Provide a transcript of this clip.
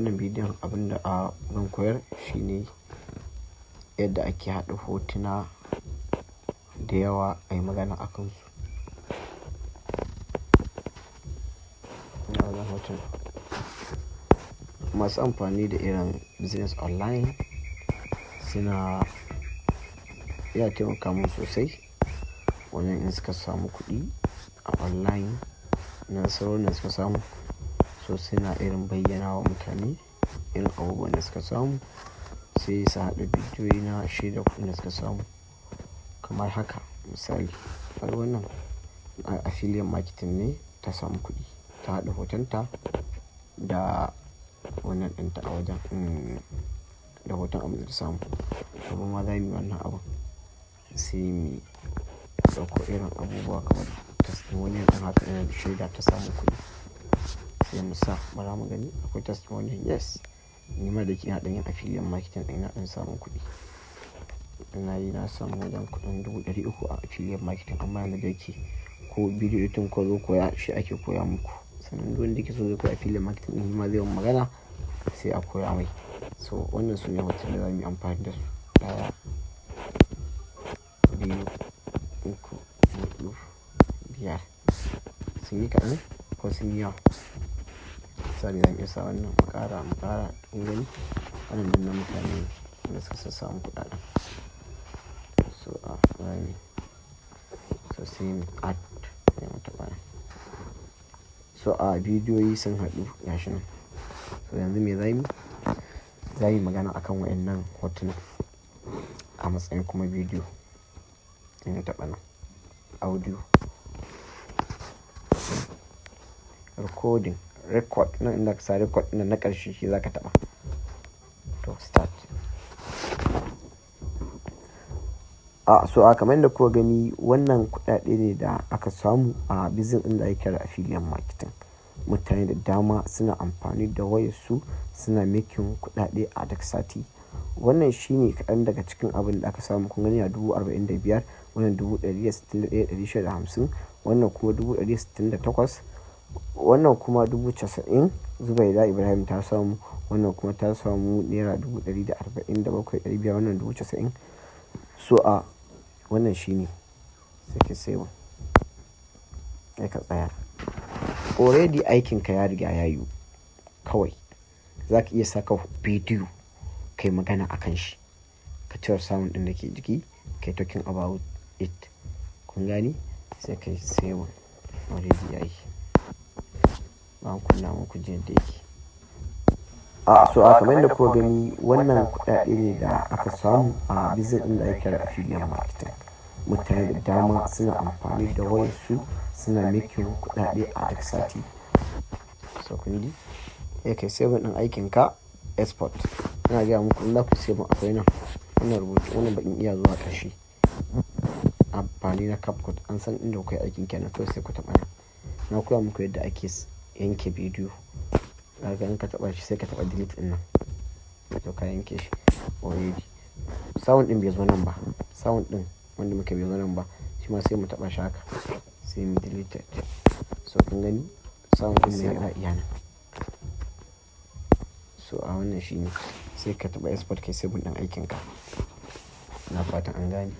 Wannan bidiyon abinda zan koyar shine yadda ake haɗa hotuna da yawa a yi magana a kansu. Masu amfani da irin business online suna iya taimaka musu sosai wajen in suka samu kuɗi a online na nasarorin da suka samu, so suna irin bayyana wa mutane irin abubuwan da suka samu, sai su haɗa bidiyoyi na shaida kuɗin da suka samu. Kamar haka misali, har wannan affiliate marketing ne ta samu kuɗi, ta haɗa hotonta da wannan ɗinta a wajen da hoton abin da ta samu. Kuma ma za mu yi wannan abun sai mu ɗauko irin abubuwa kamar testimonial ɗin haka yana da shaida ta samu kuɗi, sai mu sa bara mu gani akwai testimonial. Yes, ni ma da ke haɗa yin affiliate marketing ɗin ina samun kuɗi. Na samu wajen kuɗin 300 a affiliate marketing, amma yanzu da yake ko bidiyo editing ko zo koya shi ake koya muku. Sannan duk wanda yake so zai koya affiliate marketing ɗin ma zai yi magana sai a koya mai. So wannan su ne hotunan da za mu yi amfani da su. 1, 2, 3, 4, 5. Sun yi kaɗan ko sun yi yawa? Misali zan iya sa wannan mu ƙara kun gani wannan na mutane da suka samu kuɗaɗen. So rami so sai mu add ya mata baya. So bidiyoyi sun haɗu gashi nan. So yanzu me za yi magana akan waɗannan hotunan a matsayin kuma bidiyo. Ina taɓa nan audio, recording, record nan inda ka sa record nan na ƙarshe shi za ka taɓa. To start. So kamar yadda kuka gani wannan kuɗaɗe ne da aka samu a business ɗin da ake kira affiliate marketing. Mutane da dama suna amfani da wayarsu suna making kuɗaɗe a duk sati. Wannan shine kaɗan daga cikin abin da aka samu. Kun gani a 45,000, wannan 161,650, wannan kuma 168, wannan kuma 90,000 Zubaida Ibrahim ta samu, wannan kuma ta samu naira 147,500, wannan 90,000. So wannan shine sai ka save, sai ka tsaya. Already aikinka ya riga ya yi, kawai za ka iya saka bidiyo kai magana a kan shi, ka cire sound ɗin da ke jiki kai talking about it. Kun gani? Sai kai save. Already ya yi. Ba ku kunna muku jin da yake. So kamar yadda kuka gani wannan kuɗaɗe ne da aka samu a business ɗin da ake kira affiliate marketing. Mutane da dama suna amfani da wayarsu suna making kuɗaɗe a duk sati. So kun ji? Kai save ɗin aikinka, export. Ina gaya muku in za ku save akwai nan wannan rubutu, wannan baƙin iya zuwa ƙarshe. Amfani na CapCut, an san inda kuka yi aikin kenan, kawai sai ku taɓa nan. Na koya muku yadda ake yanke bidiyo. Daga in ka taɓa shi sai ka taɓa delete ɗin nan. To ka yanke shi already. Sound ɗin bai zo nan ba. Sound ɗin wanda muka bai zo nan ba. Shi ma sai mu taɓa shi haka sai mu delete it. So kun gani sound ɗin ne yana iya nan. So wannan shine sai ka taɓa export kai save ɗin aikinka. Na fatan an gane.